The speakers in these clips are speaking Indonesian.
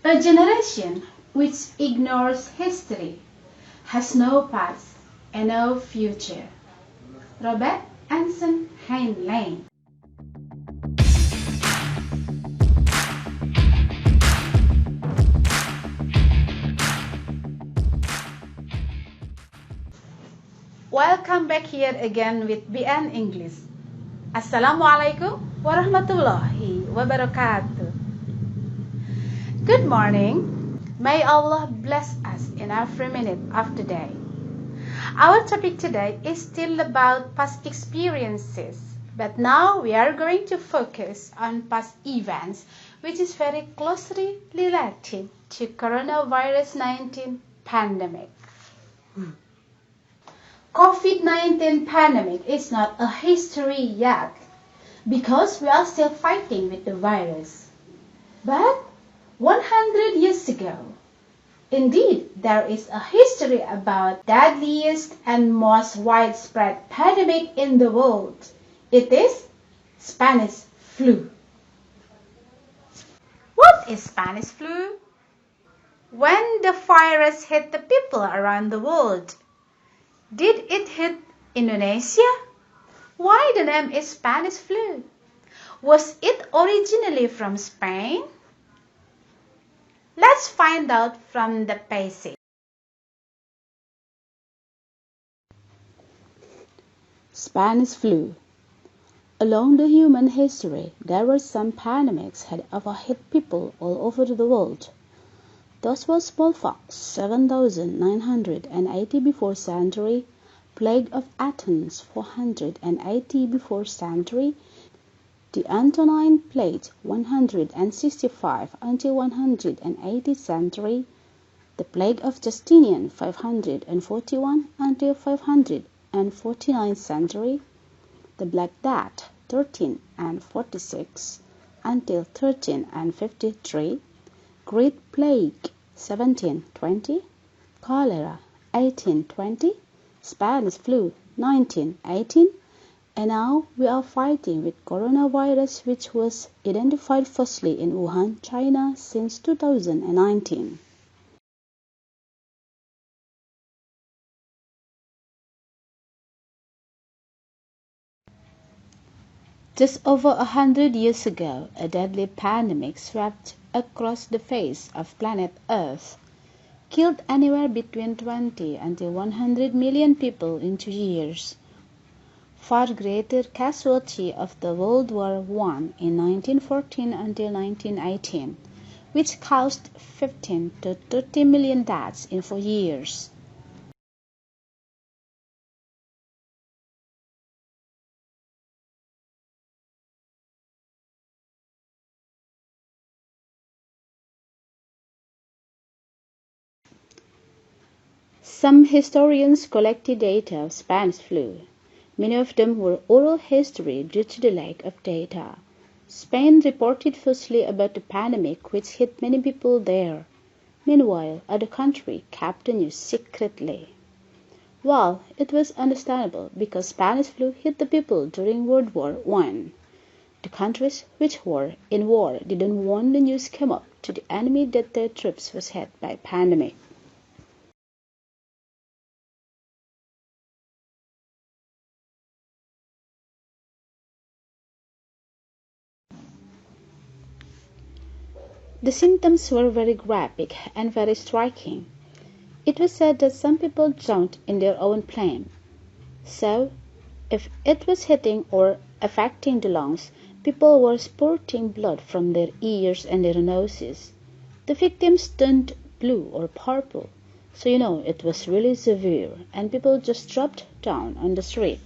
A generation which ignores history has no past and no future. Robert Anson Heinlein. Welcome back here again with BN English. Assalamualaikum warahmatullahi wabarakatuh. Good morning. May Allah bless us in every minute of the day. Our topic today is still about past experiences, but now we are going to focus on past events, which is very closely related to coronavirus 19 pandemic. COVID-19 pandemic is not a history yet because we are still fighting with the virus. But 100 years ago, indeed, there is a history about deadliest and most widespread pandemic in the world. It is Spanish flu. What is Spanish flu? When the virus hit the people around the world, did it hit Indonesia? Why the name is Spanish flu? Was it originally from Spain? Let's find out from the basics. Spanish flu. Along the human history, there were some pandemics that ever hit people all over the world. Those were smallpox, 7,980 before century, plague of Athens, 480 before century, the Antonine Plague, 165 until 180 century, the Plague of Justinian, 541 until 549 century, the Black Death, 13 and 46 until 13 and 53, Great Plague, 1720, Cholera, 1820, Spanish flu, 1918, and now we are fighting with coronavirus, which was identified firstly in Wuhan, China since 2019. Just over 100 years ago, a deadly pandemic swept across the face of planet Earth, killed anywhere between 20 until 100 million people in 2 years. Far greater casualty of the World War I in 1914 until 1918, which caused 15 to 30 million deaths in 4 years. Some historians collected data of Spanish flu. Many of them were oral history due to the lack of data. Spain reported firstly about the pandemic, which hit many people there. Meanwhile, other countries kept the news secretly. Well, it was understandable because Spanish flu hit the people during World War I. The countries which were in war didn't want the news came up to the enemy that their troops was hit by pandemic. The symptoms were very graphic and very striking. It was said that some people drowned in their own plane. So, if it was hitting or affecting the lungs, people were spurting blood from their ears and their noses. The victims turned blue or purple, so it was really severe, and people just dropped down on the street.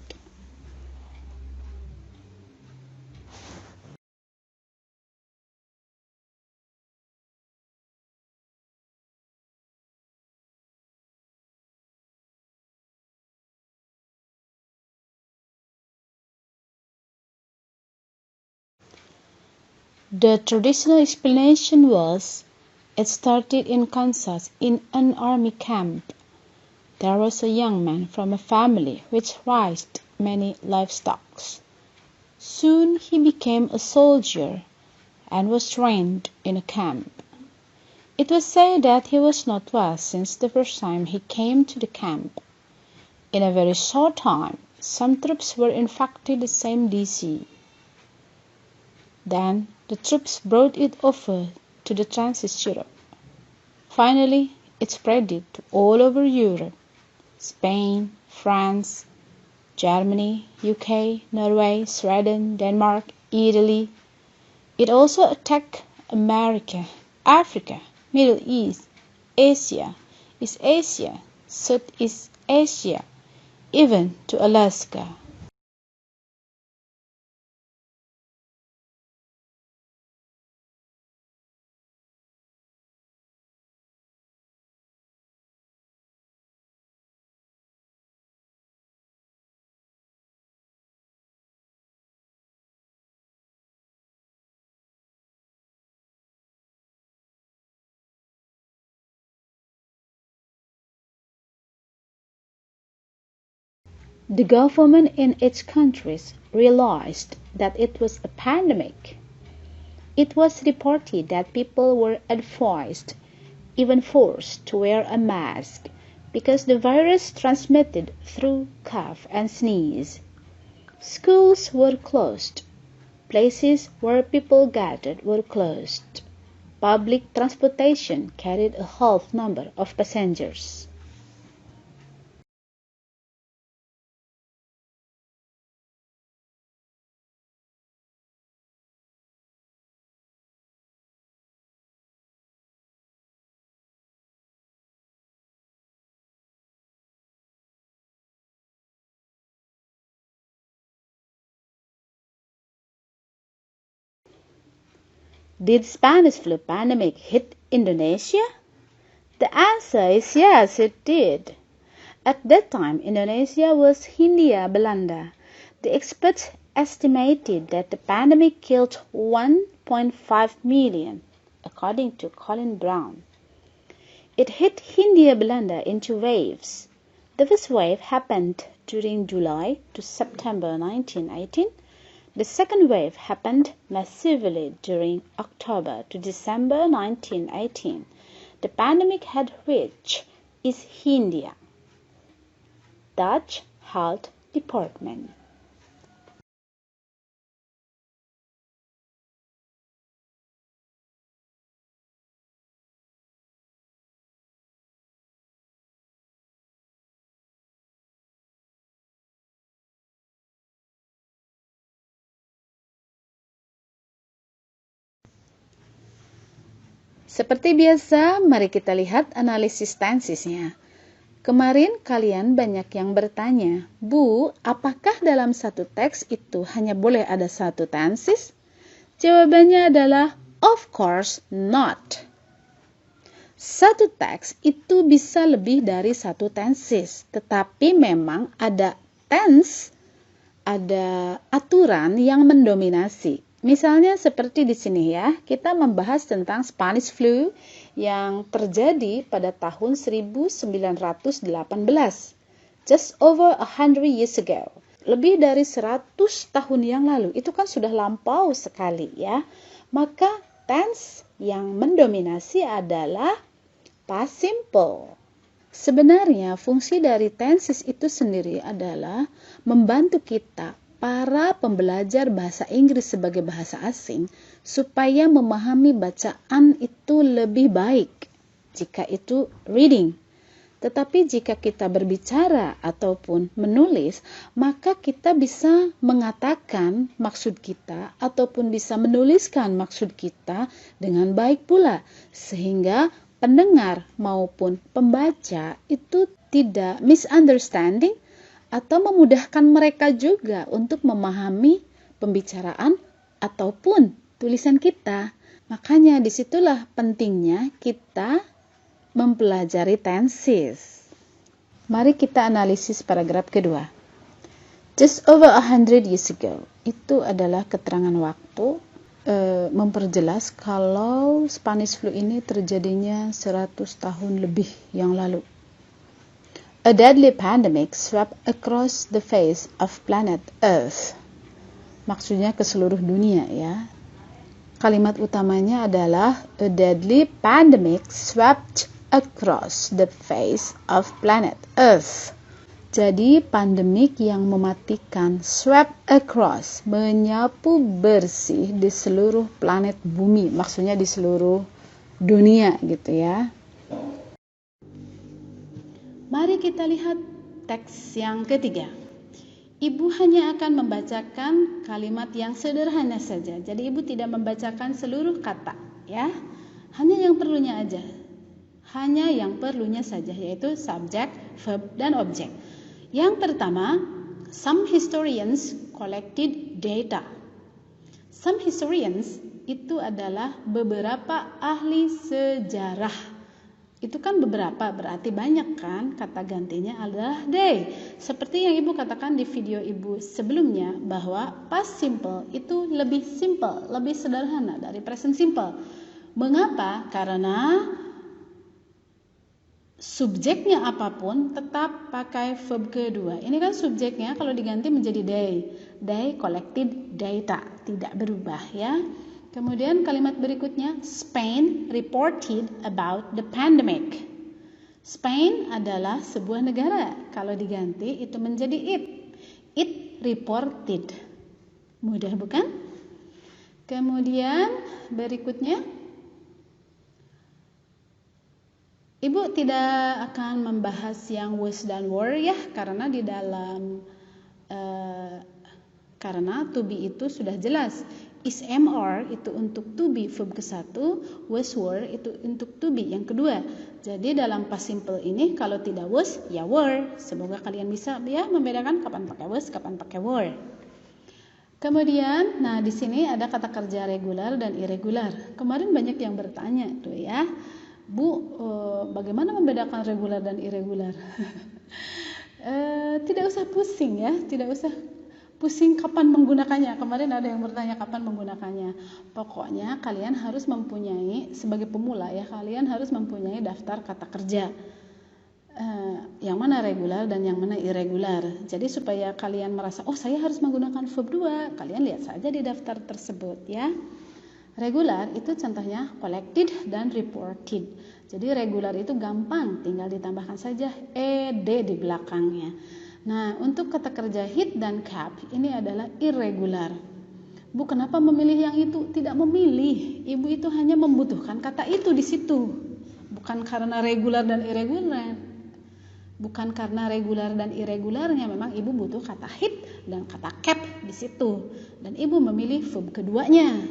The traditional explanation was, it started in Kansas in an army camp. There was a young man from a family which raised many livestock. Soon he became a soldier and was trained in a camp. It was said that he was not well since the first time he came to the camp. In a very short time, some troops were infected with the same disease. Then the troops brought it over to the Transis Europe. Finally, it spread to all over Europe: Spain, France, Germany, UK, Norway, Sweden, Denmark, Italy. It also attacked America, Africa, Middle East, Asia, East Asia, Southeast Asia, even to Alaska. The government in each country realized that it was a pandemic. It was reported that people were advised, even forced, to wear a mask because the virus transmitted through cough and sneeze. Schools were closed. Places where people gathered were closed. Public transportation carried a half number of passengers. Did Spanish flu pandemic hit Indonesia? The answer is yes, it did. At that time, Indonesia was Hindia Belanda. The experts estimated that the pandemic killed 1.5 million, according to Colin Brown. It hit Hindia Belanda in two waves. The first wave happened during July to September 1918. The second wave happened massively during October to December 1918. The pandemic had reached East India. Dutch Health Department. Seperti biasa, mari kita lihat analisis tensisnya. Kemarin kalian banyak yang bertanya, Bu, apakah dalam satu teks itu hanya boleh ada satu tensis? Jawabannya adalah, of course not. Satu teks itu bisa lebih dari satu tensis, tetapi memang ada tense, ada aturan yang mendominasi. Misalnya seperti di sini ya, kita membahas tentang Spanish flu yang terjadi pada tahun 1918. Just over 100 years ago. Lebih dari 100 tahun yang lalu. Itu kan sudah lampau sekali ya. Maka tense yang mendominasi adalah past simple. Sebenarnya fungsi dari tenses itu sendiri adalah membantu kita, para pembelajar bahasa Inggris sebagai bahasa asing, supaya memahami bacaan itu lebih baik jika itu reading. Tetapi jika kita berbicara ataupun menulis, maka kita bisa mengatakan maksud kita ataupun bisa menuliskan maksud kita dengan baik pula, sehingga pendengar maupun pembaca itu tidak misunderstanding atau memudahkan mereka juga untuk memahami pembicaraan ataupun tulisan kita. Makanya disitulah pentingnya kita mempelajari tenses. Mari kita analisis paragraf kedua. Just over 100 years ago. Itu adalah keterangan waktu memperjelas kalau Spanish flu ini terjadinya 100 tahun lebih yang lalu. A deadly pandemic swept across the face of planet Earth. Maksudnya ke seluruh dunia ya. Kalimat utamanya adalah a deadly pandemic swept across the face of planet Earth. Jadi pandemik yang mematikan, swept across, menyapu bersih di seluruh planet bumi, maksudnya di seluruh dunia gitu ya. Mari kita lihat teks yang ketiga. Ibu hanya akan membacakan kalimat yang sederhana saja. Jadi ibu tidak membacakan seluruh kata, ya. Hanya yang perlunya aja. Hanya yang perlunya saja, yaitu subjek, verb, dan objek. Yang pertama, some historians collected data. Some historians itu adalah beberapa ahli sejarah. Itu kan beberapa, berarti banyak kan, kata gantinya adalah they. Seperti yang ibu katakan di video ibu sebelumnya, bahwa past simple itu lebih simple, lebih sederhana dari present simple. Mengapa? Karena subjeknya apapun tetap pakai verb kedua. Ini kan subjeknya kalau diganti menjadi they. They collected data, tidak berubah ya. Kemudian kalimat berikutnya, Spain reported about the pandemic. Spain adalah sebuah negara. Kalau diganti itu menjadi it. It reported. Mudah bukan? Kemudian berikutnya, Ibu tidak akan membahas yang was dan were ya, karena di dalam karena to be itu sudah jelas. Is am are itu untuk to be verb ke-1, was were itu untuk to be yang kedua. Jadi dalam past simple ini kalau tidak was ya were. Semoga kalian bisa ya membedakan kapan pakai was, kapan pakai were. Kemudian, nah di sini ada kata kerja regular dan irregular. Kemarin banyak yang bertanya tuh ya, Bu, bagaimana membedakan regular dan irregular? Tidak usah pusing ya, tidak usah pusing kapan menggunakannya. Kemarin ada yang bertanya kapan menggunakannya. Pokoknya kalian harus mempunyai, sebagai pemula ya, kalian harus mempunyai daftar kata kerja. Yang mana regular dan yang mana irregular. Jadi supaya kalian merasa, oh saya harus menggunakan verb 2, kalian lihat saja di daftar tersebut ya. Regular itu contohnya collected dan reported. Jadi regular itu gampang, tinggal ditambahkan saja ed di belakangnya. Nah, untuk kata kerja hit dan kept ini adalah irregular. Bu, kenapa memilih yang itu? Tidak memilih. Ibu itu hanya membutuhkan kata itu di situ. Bukan karena regular dan irregular. Bukan karena regular dan irregularnya, memang ibu butuh kata hit dan kata kept di situ. Dan ibu memilih verb keduanya.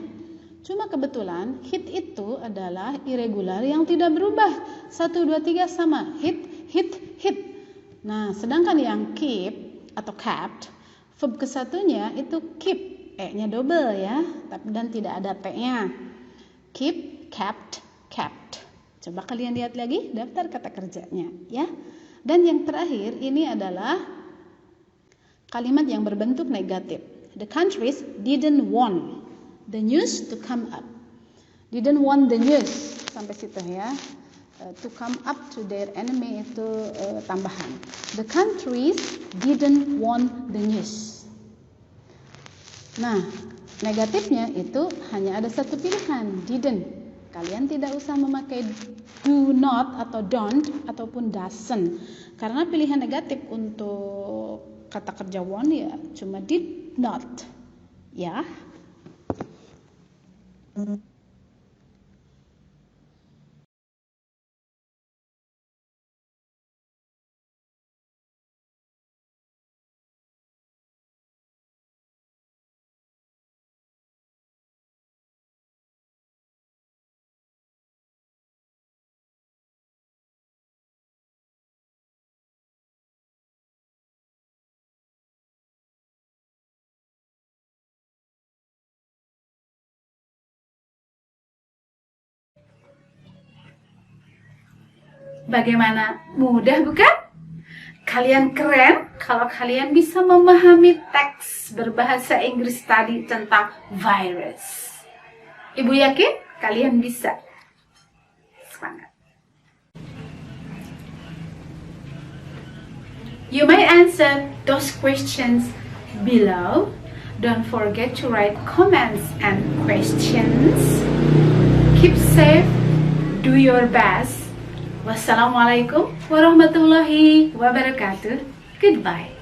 Cuma kebetulan hit itu adalah irregular yang tidak berubah. 1, 2, 3 sama. Hit, hit, hit. Nah, sedangkan yang keep atau kept, verb ke-1-nya itu keep, e-nya double ya, dan tidak ada t-nya. Keep, kept, kept. Coba kalian lihat lagi daftar kata kerjanya ya. Dan yang terakhir ini adalah kalimat yang berbentuk negatif. The countries didn't want the news to come up. Didn't want the news, sampai situ ya. To come up to their enemy itu tambahan. The countries didn't want the news. Nah, negatifnya itu hanya ada satu pilihan, didn't. Kalian tidak usah memakai do not atau don't ataupun doesn't. Karena pilihan negatif untuk kata kerja want ya cuma did not. Ya. Bagaimana? Mudah bukan? Kalian keren kalau kalian bisa memahami teks berbahasa Inggris tadi tentang virus. Ibu yakin kalian bisa. Semangat. You may answer those questions below Don't forget to write comments and questions. Keep safe, do your best. Wassalamualaikum warahmatullahi wabarakatuh. Goodbye.